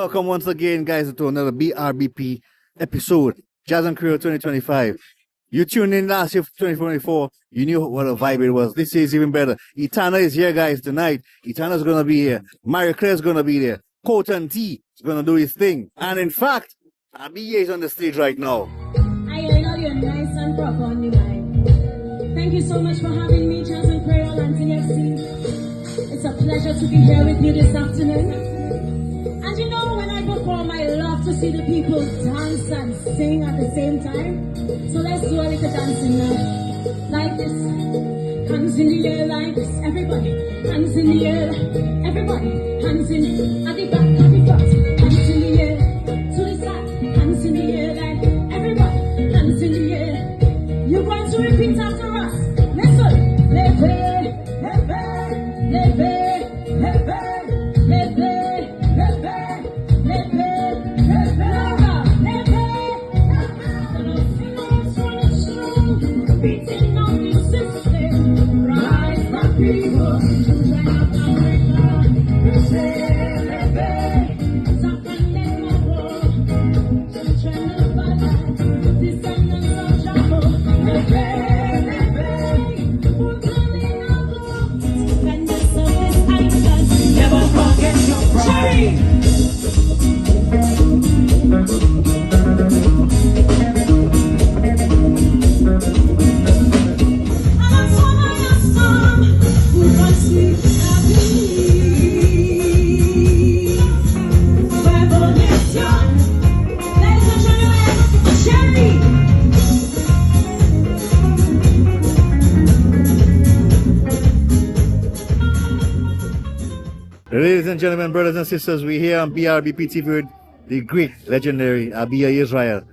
Welcome once again, guys, to another BrBp episode, Jazz N Creole 2025. You tuned in last year for 2024, you knew what a vibe it was. This year is even better. Etana is here, guys, tonight. Etana's gonna be here. Maria Claire's gonna be there. Coton T is gonna do his thing. And in fact, Abia is on the stage right now. I know you're nice and proper on the line. Thank you so much for having me, Jazz N Creole and TFC. It's a pleasure to be here with you this afternoon. And you know, when I perform, I love to see the people dance and sing at the same time. So let's do a little dancing now. Like this. Hands in the air like this. Everybody. Hands in the air. Everybody. Hands in at the back, at the front. Hands in the air. To the side. Hands in the air like everybody. Hands in the air. You're going to repeat after us. Listen. Leve, leve, leve, leve, leve. Ladies and gentlemen, brothers and sisters, we're here on BrBpTV with the great, legendary Abia Israel.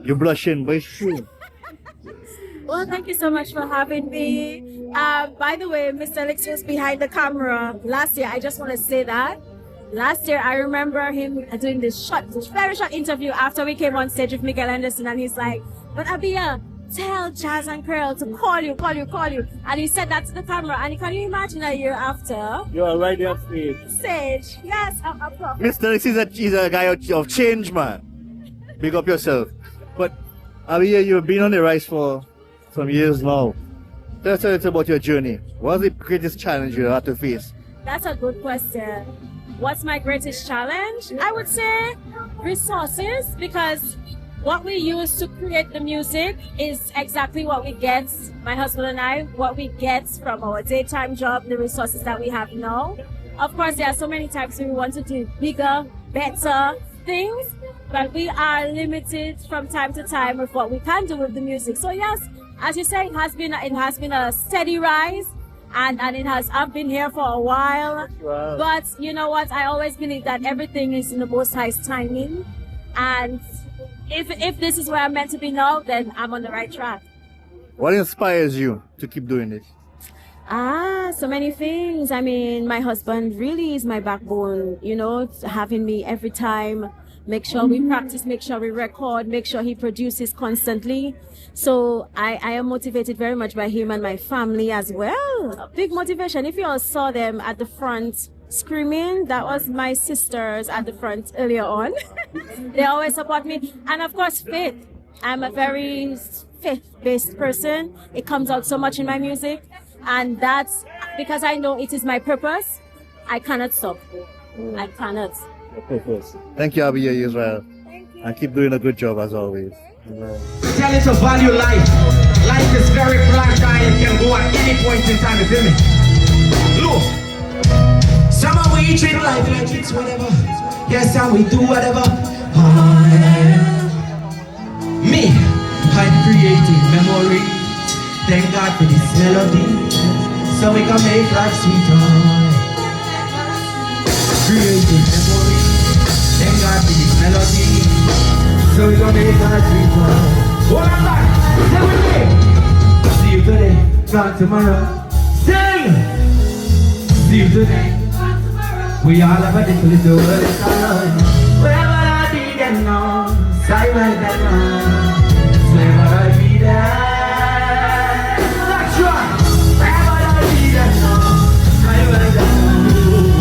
You're blushing, but it's true. Well, thank you so much for having me. By the way, Mr. Alex was behind the camera last year. I just want to say that. Last year, I remember him doing this very short interview after we came on stage with Miguel Anderson, and he's like, "But Abia, tell Jazz N Creole to call you. And he said that to the camera, and can you imagine a year after? You're right there Stage. Yes, I'm Mr. Alex is a guy of change, man. Big up yourself. But Abia, you've been on the rise for some years now. Tell us a little about your journey. What's the greatest challenge you had to face? That's a good question. What's my greatest challenge? I would say resources, because what we use to create the music is exactly what we get, my husband and I, what we get from our daytime job, the resources that we have now. Of course, there are so many times we want to do bigger, better things, but we are limited from time to time with what we can do with the music. So yes, as you say, it has been a steady rise, and I've been here for a while. Wow. But you know what? I always believe that everything is in the Most High's timing, and if this is where I'm meant to be now, then I'm on the right track. What inspires you to keep doing this? So many things. I mean, my husband really is my backbone, you know, having me every time, make sure we practice, make sure we record, make sure he produces constantly. So I am motivated very much by him and my family as well. A big motivation. If you all saw them at the front screaming, that was my sisters at the front earlier on. They always support me. And of course, faith. I'm a very faith-based person. It comes out so much in my music. And that's because I know it is my purpose. I cannot stop. I cannot. Thank you, Abia Israel. Thank you. And keep doing a good job as always. Tell it to value life. Life is very fragile. It can go at any point in time. You feel me? Look. Somehow we treat life like it's whatever. Yes, and we do whatever. Me, I'm creating memories. Thank God for this melody, so we can make life sweeter. Creating memories. Thank God for this melody, so we can make life sweeter. Hold on back. Stay with me. See you today, not tomorrow. Sing. See you today. We all have a little world is alone. Wherever I be there now, silent and long. Wherever I be there. That's right. Wherever I be there now, silent and long.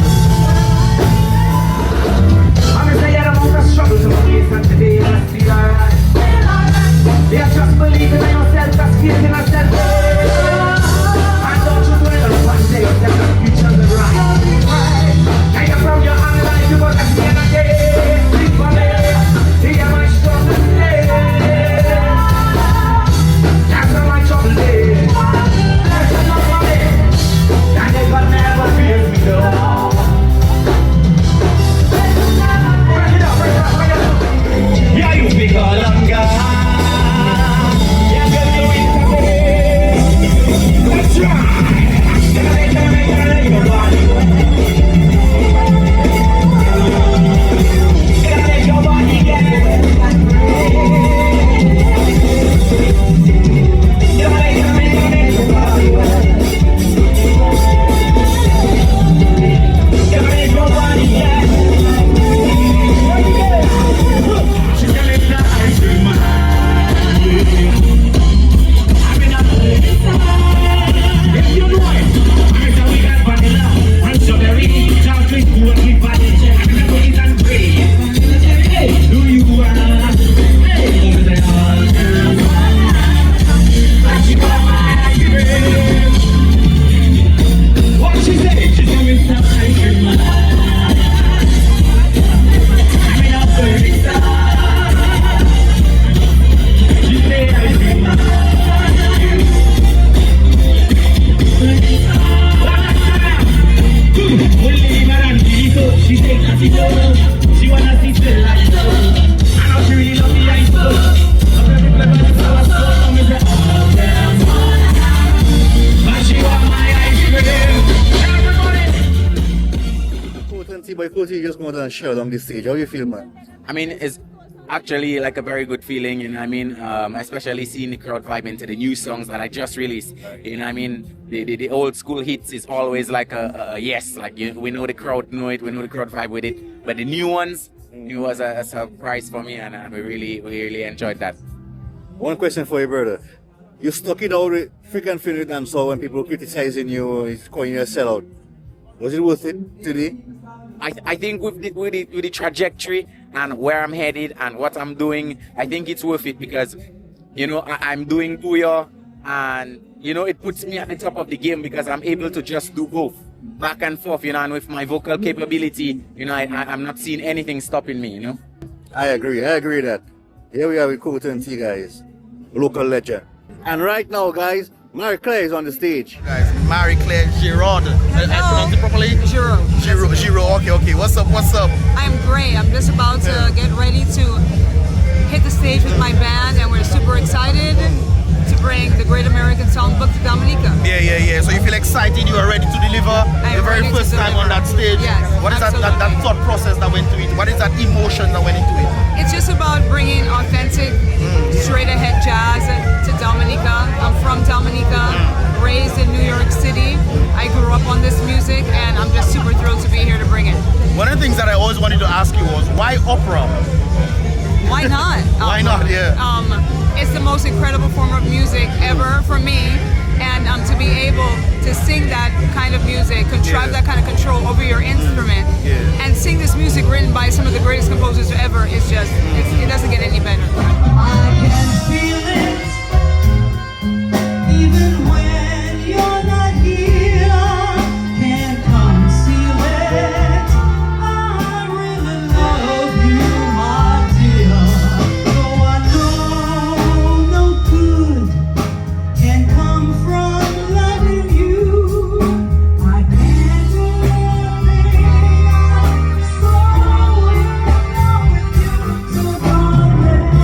Yeah, just believe in yourself, just feel in yourself. And don't you dwell on one day yourself, the future's the right. And you're from your own life, you got to see another day. Sleep for me, hear my struggle day. That's how my trouble day. That's enough for me. And they got never fear me though. Bring it up, bring it up, bring it up. Yeah, you big or longer. Yeah, girl, you ain't today. Let's try. Your body. Let your body get. You just go down and share along the stage. How you feel, man? I mean, it's actually like a very good feeling, you know what I mean? Especially seeing the crowd vibing to the new songs that I just released. You know what I mean? The old school hits is always like a yes, like we know the crowd know it, we know the crowd vibe with it. But the new ones, it was a surprise for me, and we really enjoyed that. One question for you, brother. You stuck it out with freaking Finland dance hall when people criticizing you, calling you a sellout. Was it worth it today? I think with the trajectory and where I'm headed and what I'm doing, I think it's worth it because, you know, I'm doing Booyah and, you know, it puts me at the top of the game because I'm able to just do both, back and forth, you know, and with my vocal capability, you know, I'm not seeing anything stopping me, you know. I agree that. Here we are with Coulton T, guys, local legend. And right now, guys, Marie-Claire is on the stage. Guys, Marie-Claire Giraud. I pronounce it properly? Giraud. Giraud. Okay. What's up? I'm great. I'm just about to get ready to hit the stage with my band, and we're super excited to bring the Great American Songbook to Dominica. Yeah. So you feel excited? You are ready to deliver the very first time on that stage? Yes. What is that thought process that went into it? What is that emotion that went into it? It's just about bringing authentic, straight-ahead jazz to Dominica. I'm from Dominica, raised in New York City. I grew up on this music, and I'm just super thrilled to be here to bring it. One of the things that I always wanted to ask you was, why opera? Why not? Why not? Yeah. It's the most incredible form of music ever for me, and to be able to sing that kind of music, contrive that kind of control over your instrument, and sing this music written by some of the greatest composers ever is just, it doesn't get any better. I can feel it, even when you're not here, can't conceal it. I really love you, my dear. Though I know no good can come from loving you, I can't do anything. I'm so in love with you, so darling.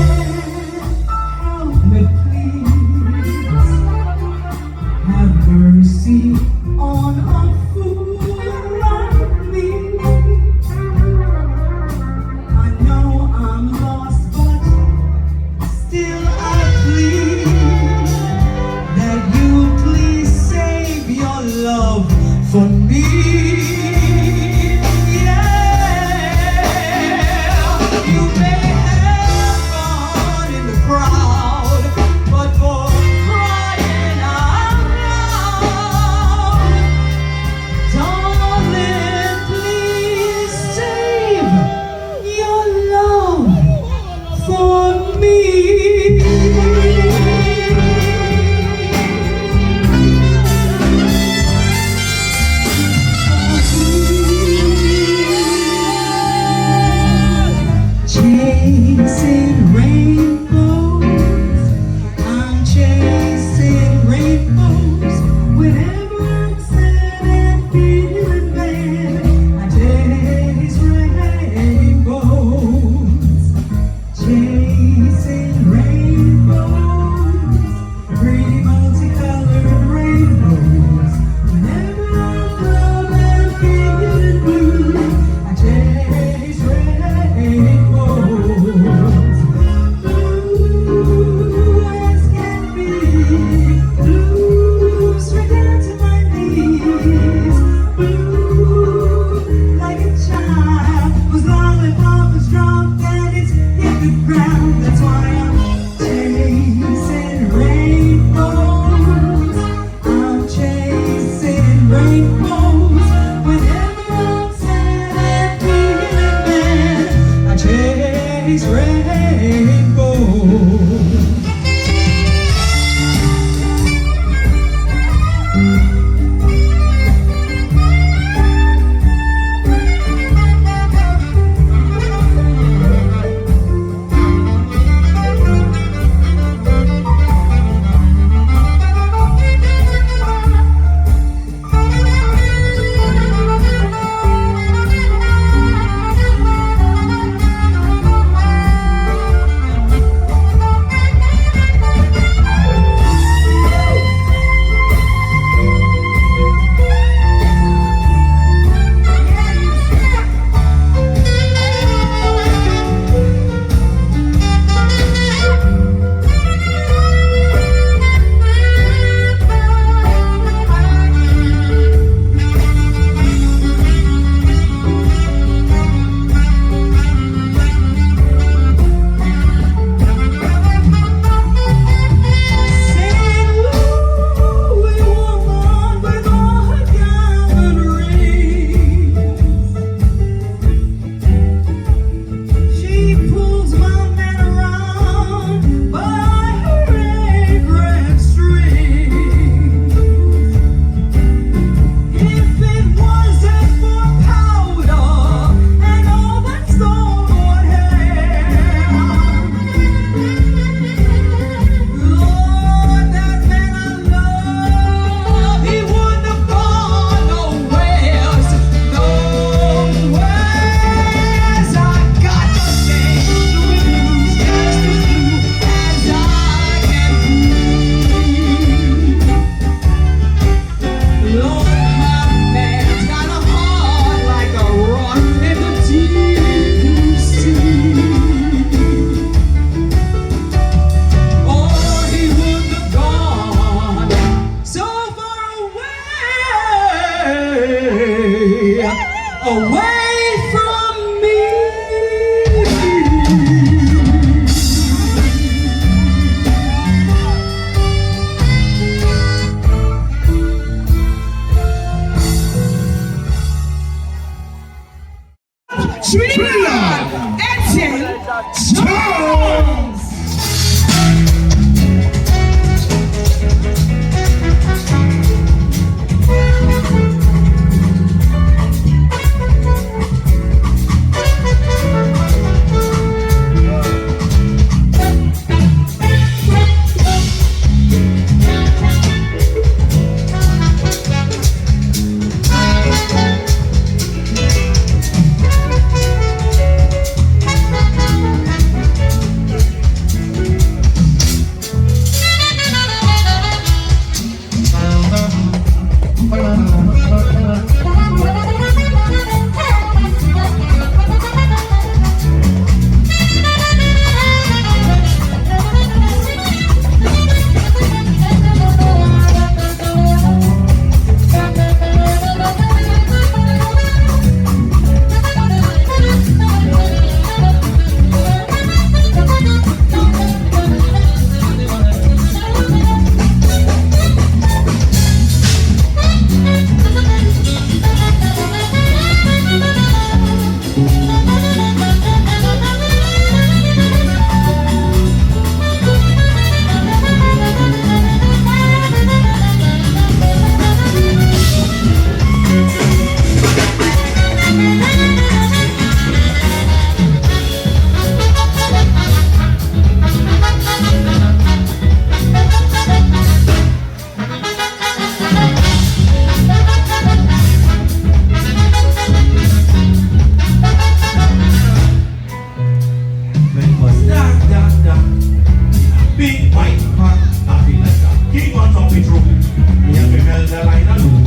I feel like a king on top of the throne. Me and me melt the line alone.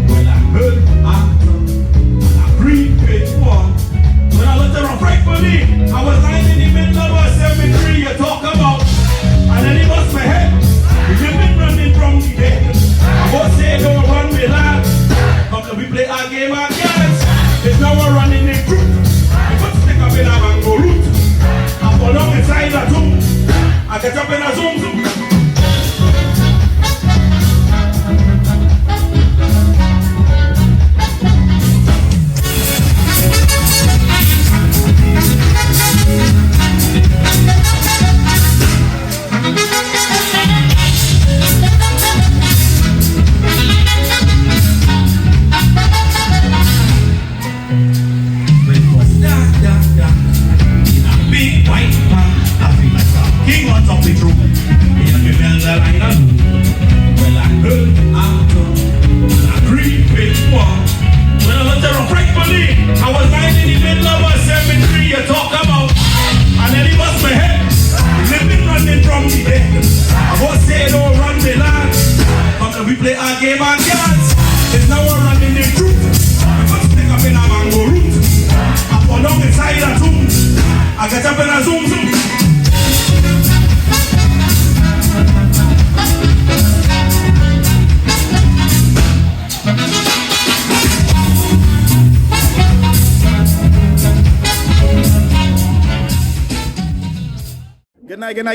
Well, I heard after and I breathe with one. When I looked around frightfully, I was lying in the middle of a cemetery you talk about. And then he bust my head. You've been running from the dead. I was saying don't run me lad. Come to we play our game again. It's now we're running in truth. We put stick up in a mango root. I fall down inside a tomb. I get up in a zoom zoom.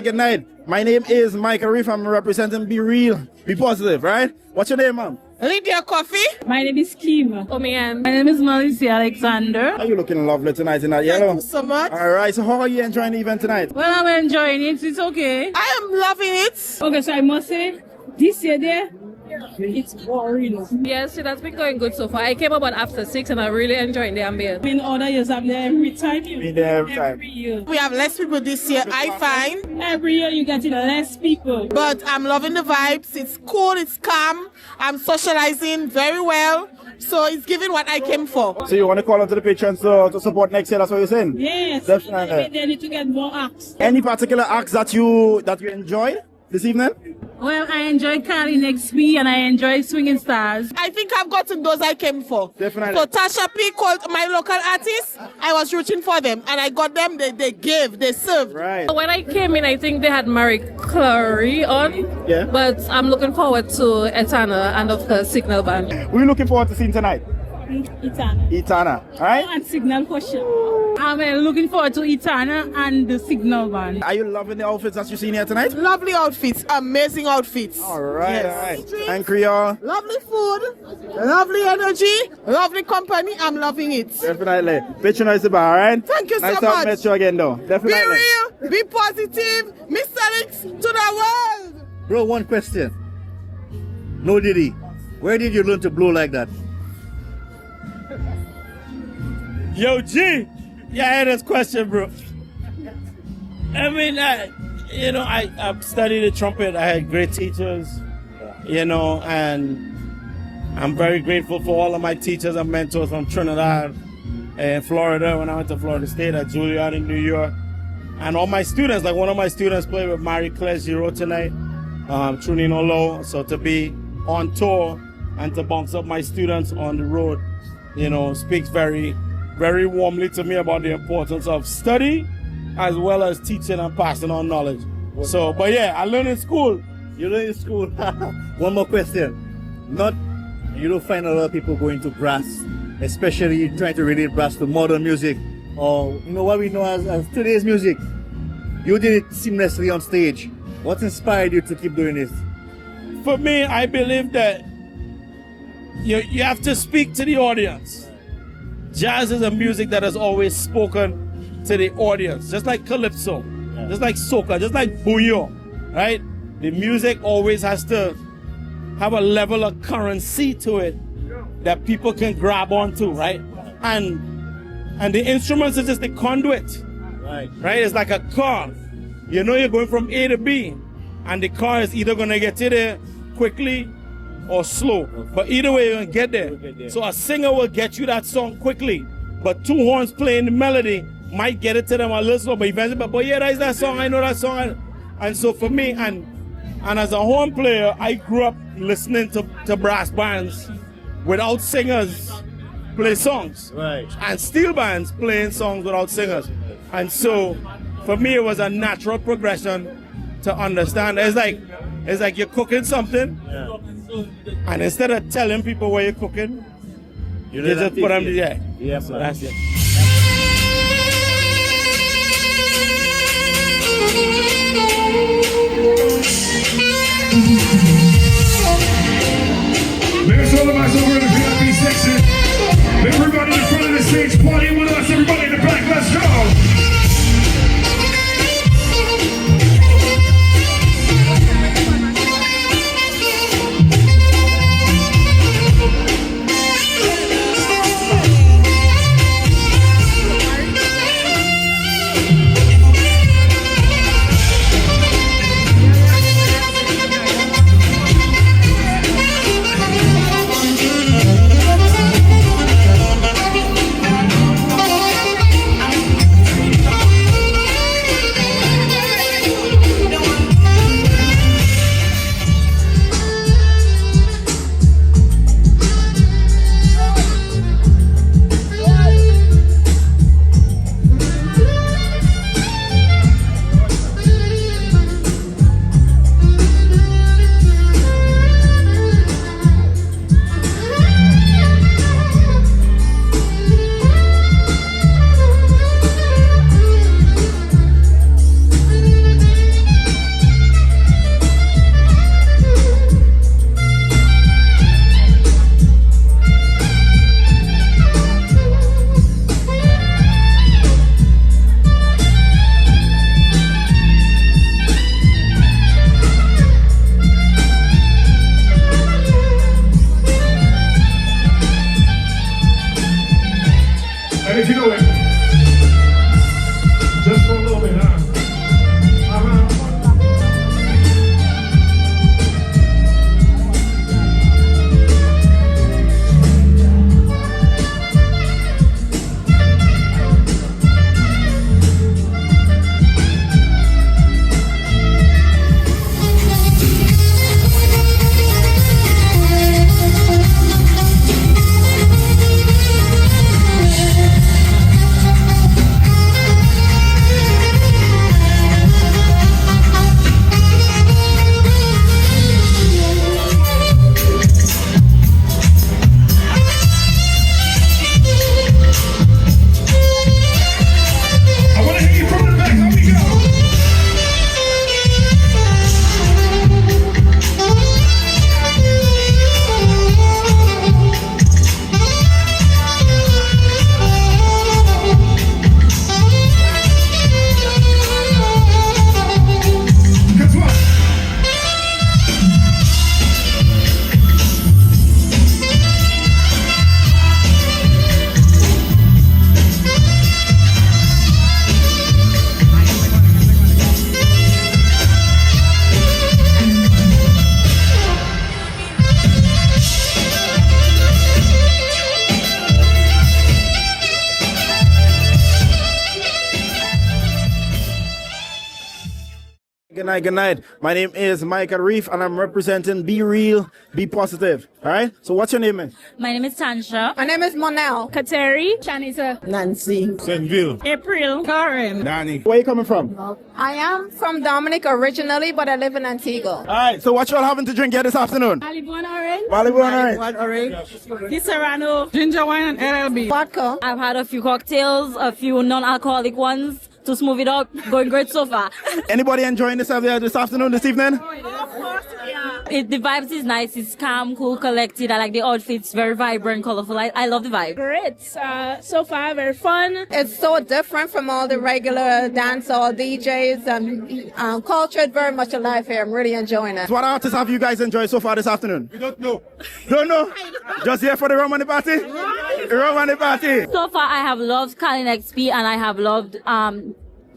Good night. My name is Michael Reef. I'm representing Be Real, Be Positive, right? What's your name, ma'am? Lydia Coffee. My name is Kim. Oh, man. My name is Melissa Alexander. Are you looking lovely tonight in that yellow? Thank you so much. All right, so how are you enjoying the event tonight? Well, I'm enjoying it. It's okay. I am loving it. Okay, so I must say, this year there, it's boring. Yes, it has been going good so far. I came about after 6 and I really enjoyed the ambience. In other years, I'm there every time. Been there every time. Every year. We have less people this year, I find. Every year you get less people. But I'm loving the vibes. It's cool, it's calm. I'm socializing very well. So it's giving what I came for. So you want to call onto the patrons to support next year, that's what you're saying? Yes, definitely. They need to get more acts. Any particular acts that you enjoyed this evening? Well, I enjoy Carly XP and I enjoy Swinging Stars. I think I've gotten those I came for. Definitely. So Tasha P called my local artists. I was rooting for them and I got them. They gave, they served. Right. When I came in, I think they had Marie Clary on. Yeah. But I'm looking forward to Etana and of course Signal Band. What are you looking forward to seeing tonight? Etana. Etana, all right? And Signal for sure. I'm looking forward to Etana and the Signal Band. Are you loving the outfits that you've seen here tonight? Lovely outfits, amazing outfits. All right, Yes. all right. And Creole? Lovely food, lovely energy, lovely company. I'm loving it. Definitely. Patronize the bar, all right? Thank you nice so to much. meet you again, though. Definitely. Be real, be positive, Mr. X to the world. Bro, one question. No Diddy, where did you learn to blow like that? Yo, G, yeah, I had this question, bro. I mean, I studied the trumpet. I had great teachers, and I'm very grateful for all of my teachers and mentors from Trinidad and Florida when I went to Florida State, at Juilliard in New York. And all my students, like one of my students played with Marie-Claire Giraud tonight, Trunino Low. So to be on tour and to bounce up my students on the road, speaks very, very warmly to me about the importance of study as well as teaching and passing on knowledge. So, but yeah, I learned in school. You learn in school. One more question. You don't find a lot of people going to brass, especially trying to relate brass to modern music, or what we know as today's music. You did it seamlessly on stage. What inspired you to keep doing this? For me, I believe that you have to speak to the audience. Jazz is a music that has always spoken to the audience, just like calypso, just like soca, just like bouillon, right? The music always has to have a level of currency to it that people can grab onto, right? And the instruments are just the conduit, right? It's like a car. You're going from A to B, and the car is either gonna get you there quickly or slow. But either way, you're gonna get there. So a singer will get you that song quickly, but two horns playing the melody might get it to them a little slow, but eventually, but yeah, that is that song, I know that song. And so for me, and And as a horn player, I grew up listening to brass bands without singers play songs. Right. And steel bands playing songs without singers. And so for me, it was a natural progression to understand. It's like you're cooking something, and instead of telling people what you're cooking, you just put them there. Yeah, so that's it. There's all of us over in the VIP section. Everybody in front of the stage, party with us. Everybody in the back, let's go. And if you know it, just for a little bit, huh? Good night. My name is Michael Reef and I'm representing Be Real, Be Positive. All right? So what's your name, man? My name is Tansha. My name is Monel. Kateri. Shanita. Nancy. Senville. April. Karen. Danny. Where you coming from? I am from Dominica originally, but I live in Antigua. All right. So what you all having to drink here this afternoon? Malibu and orange. Malibu and orange. Serrano. Ginger wine and LLB. Vodka. I've had a few cocktails, a few non-alcoholic ones to smooth it out. Going great so far. Anybody enjoying this afternoon, this evening? The vibes is nice. It's calm, cool, collected. I like the outfits, very vibrant, colorful. I love the vibe. Great. So far, very fun. It's so different from all the regular dancehall DJs and culture. Very much alive here. I'm really enjoying it. So what artists have you guys enjoyed so far this afternoon? We don't know. Don't know? Just here for the rum and the party? The rum and the party. So far, I have loved Colin XP and I have loved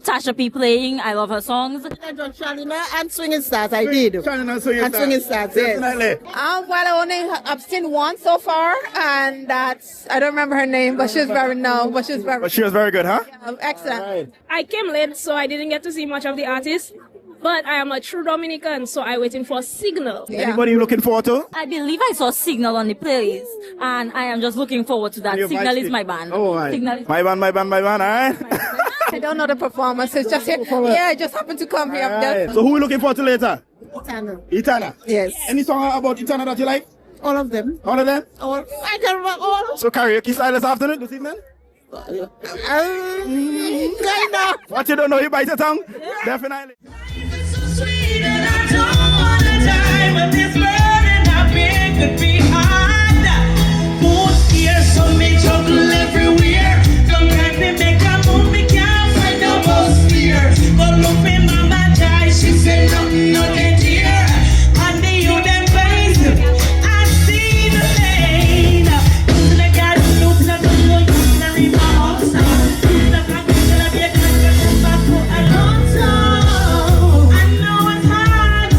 Tasha P playing. I love her songs. Shalina and Swinging Stars, I did. Shalina and Swinging Stars, yes. Definitely. Well, I've seen one so far, and that's, I don't remember her name, but she's very known. But she was very good, huh? excellent. I came late, so I didn't get to see much of the artists. But I am a true Dominican, so I'm waiting for Signal. Anybody you looking forward to? I believe I saw Signal on the playlist, and I am just looking forward to that. Your Signal vibes is my band. Oh, right. Signal is My band, all right? I don't know the performance. It's just here. Yeah, I just happened to come here. Alright. So who we looking forward to later? Etana. Etana? Yes. Any song about Etana that you like? All of them. All of them? All. I can remember all. So karaoke style this afternoon, this evening? Kind of. What you don't know, you bite your tongue? Definitely. Sweet and I don't wanna die, but this burden I've been could be hard. Food here, so me juggle everywhere. Sometimes they make a move, me can't find no most fear. But look me mama die, she said nothing, nothing dear. And the you them face, I see the pain. Using the gas, losing the gun, using the river also. Using the black, using the big, using the back for a long time. I know it's hard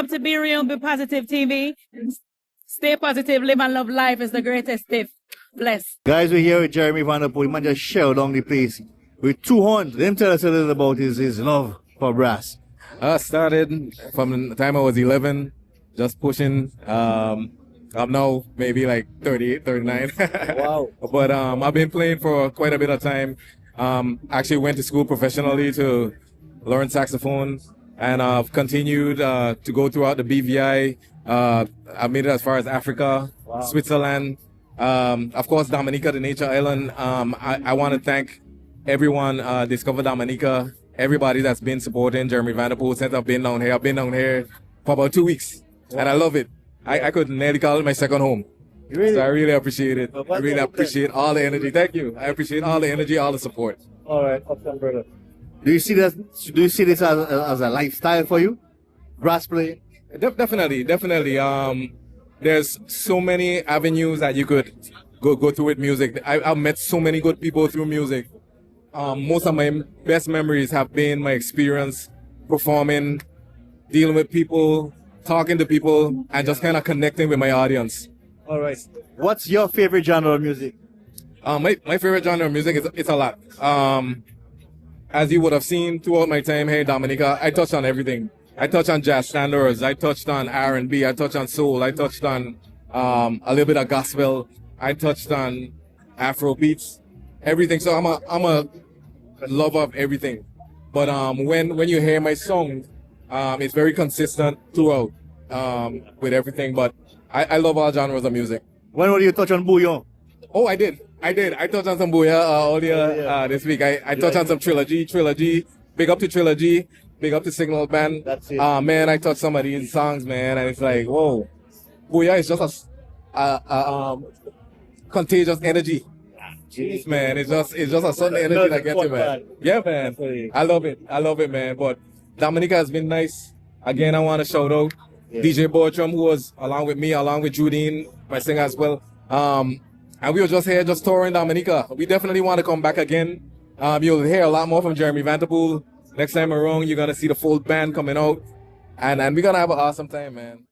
up to Be Real, Be Positive TV. Stay positive, live and love life is the greatest gift. Bless. Guys, we're here with Jeremy Vanterpool. Man just shell down the place with 2 horns. Let him tell us a little about his love for brass. I started from the time I was 11, just pushing. I'm now maybe like 38, 39. Wow. But I've been playing for quite a bit of time. Actually went to school professionally to learn saxophone, and I've continued to go throughout the BVI. I made it as far as Africa, Switzerland, of course, Dominica, the nature island. I want to thank everyone, Discover Dominica, everybody that's been supporting Jeremy Vanterpool since I've been down here. I've been down here for about 2 weeks, and I love it. I could nearly call it my second home. Really? So I really appreciate it. I really appreciate all the energy. Thank you. I appreciate all the energy, all the support. All right, awesome, brother. Do you see this? Do you see this as a lifestyle for you, brass playing? Definitely. There's so many avenues that you could go through with music. I've met so many good people through music. Most of my best memories have been my experience performing, dealing with people, talking to people, and just kind of connecting with my audience. All right. What's your favorite genre of music? My favorite genre of music it's a lot. As you would have seen throughout my time here in Dominica, I touched on everything. I touched on jazz standards, I touched on R&B, I touched on soul, I touched on a little bit of gospel, I touched on Afro beats, everything. So I'm a lover of everything. But when you hear my song, it's very consistent throughout with everything. But I love all genres of music. When will you touch on Bouillon? Oh, I did. I touched on some Bouya earlier this week. I touched on some Trilogy. Big up to Trilogy. Big up to Signal Band. That's it. Man, I touched some of these songs, man, and it's like, whoa. Bouya is just a contagious energy. Jeez, man, it's just a certain energy that gets you, man. Yeah, man. I love it, man. But Dominica has been nice. Again, I want to shout out DJ Bortram, who was along with me, along with Judine, my singer as well. And we were just here, just touring Dominica. We definitely want to come back again. You'll hear a lot more from Jeremy Vanterpool. Next time around, you're going to see the full band coming out. And we're going to have an awesome time, man.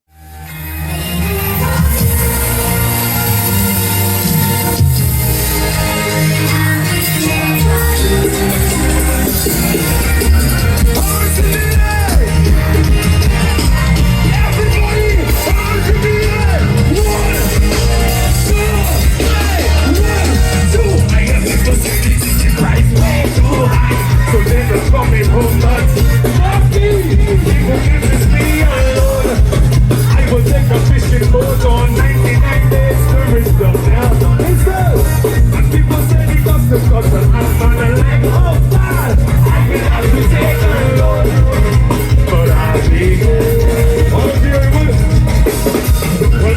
So never coming home, but people give me alone. I will take a fishing boat on 99 days to reach them down. And people say it comes to cut and I'm on a leg. Oh, God, I will have to take a load. But I'll be good. Oh, dear, well,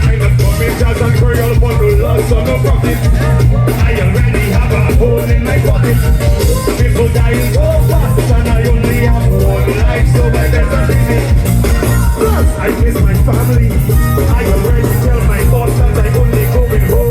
I'm a coming jazz and creole, but the loss of no profit. I already have a hole in my pocket. People dying so fast and I only have one life, so I better live it. Plus, I miss my family. I already tell my boss that I only going home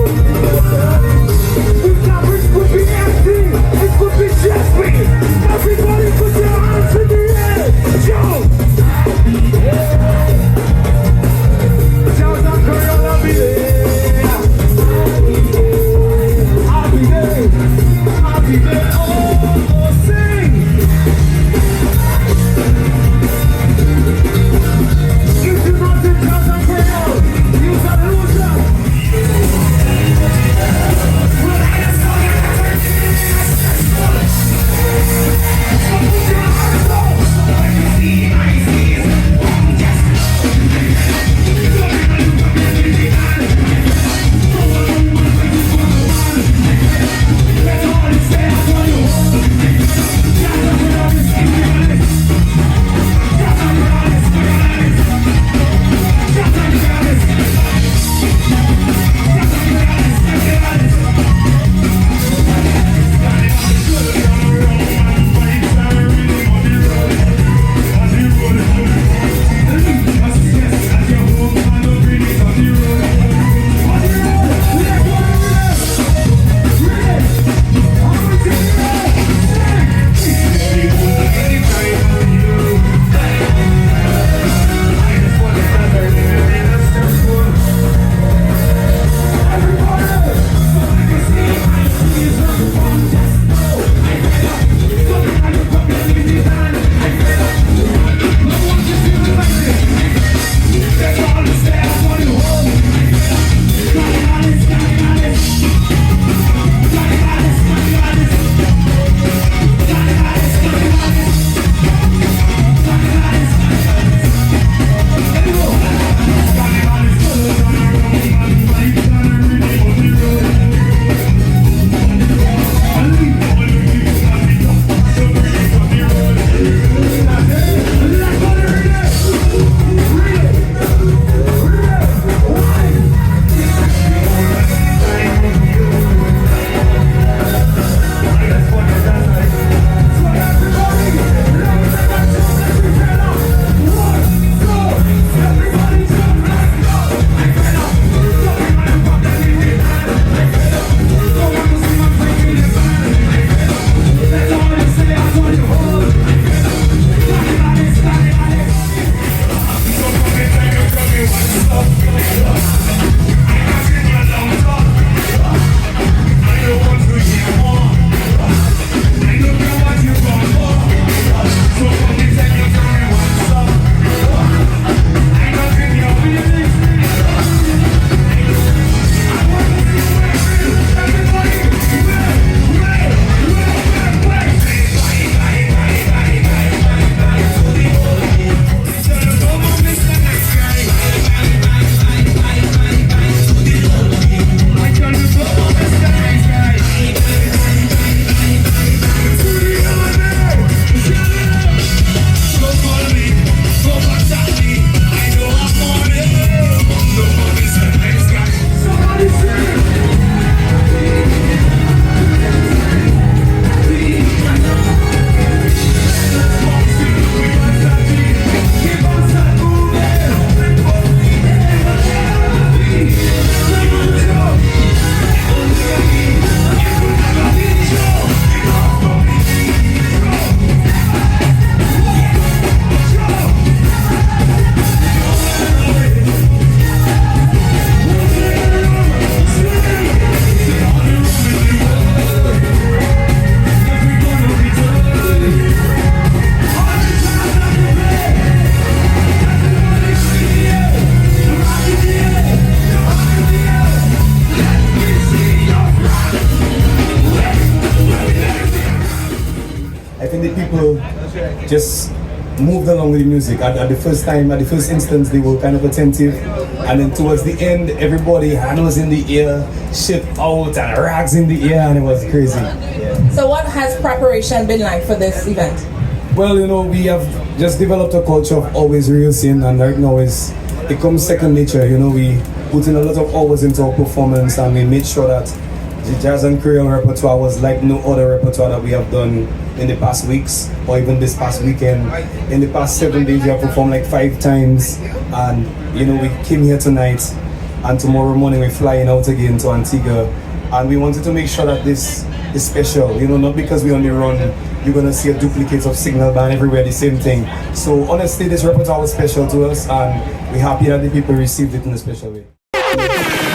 just moved along with the music. At the first instance, they were kind of attentive, and then towards the end, everybody hand was in the air, shit out, and rags in the air, and it was crazy. Yeah. So what has preparation been like for this event? Well, you know, we have just developed a culture of always rehearsing, and right now it comes second nature. You know, we put in a lot of hours into our performance, and we made sure that the Jazz and Creole repertoire was like no other repertoire that we have done in the past weeks or even this past weekend. In the past 7 days, we have performed like 5 times, and you know, we came here tonight, and tomorrow morning we're flying out again to Antigua, and we wanted to make sure that this is special. You know, not because we're on the run, you're gonna see a duplicate of Signal Band everywhere, the same thing. So honestly, this repertoire was special to us, and we're happy that the people received it in a special way.